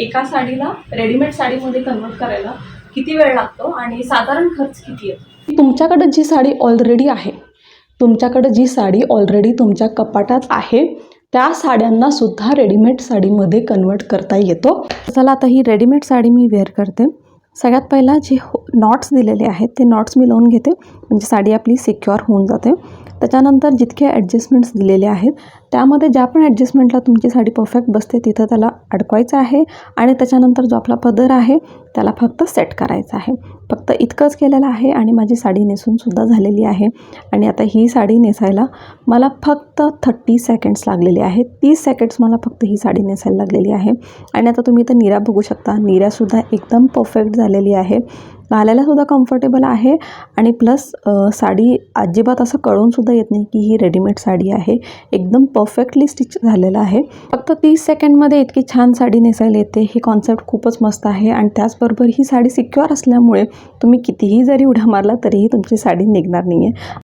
एका साडीला रेडीमेड साडीमध्ये कन्वर्ट करायला किती वेळ लागतो आणि साधारण खर्च किती येतो? तुमच्याकडे जी साडी ऑलरेडी तुमच्या कपाटात आहे त्या साड्यांना सुद्धा रेडीमेड साडीमध्ये कन्वर्ट करता येतो. चला आता ही रेडीमेड साडी मी वेअर करते. सगळ्यात पहिला जे नॉट्स दिलेले आहेत ते नॉट्स मी लावून घेते, म्हणजे साडी आपली सिक्युअर होऊन जाते. त्याच्यानंतर जितके ॲडजस्टमेंट्स दिलेले आहेत त्यामध्ये ज्या पण ॲडजस्टमेंटला तुमची साडी परफेक्ट बसते तिथं त्याला अडकवायचं आहे आणि त्याच्यानंतर जो आपला पदर आहे त्याला फक्त सेट करायचा आहे. फक्त इतकंच केलेलं आहे आणि माझी साडी नेसूनसुद्धा झालेली आहे. आणि आता ही साडी नेसायला मला फक्त 30 सेकंड्स लागलेले आहेत. 30 सेकंड्स मला फक्त ही साडी नेसायला लागलेली आहे. आणि आता तुम्ही इथं निऱ्या बघू शकता. निऱ्यासुद्धा एकदम परफेक्ट झालेली आहे, घालायलासुद्धा कम्फर्टेबल आहे आणि प्लस साडी अजिबात असं कळूनसुद्धा येत नाही की ही रेडीमेड साडी आहे. एकदम परफेक्टली स्टिच झालेलं आहे. फक्त 30 सेकंडमध्ये इतकी छान साडी नेसायला येते, ही कॉन्सेप्ट खूपच मस्त आहे. आणि त्याचबरोबर ही साडी सिक्युअर असल्यामुळे तुम्ही कितीही जरी उड्या मारला तरीही तुमची साडी निघणार नाही आहे.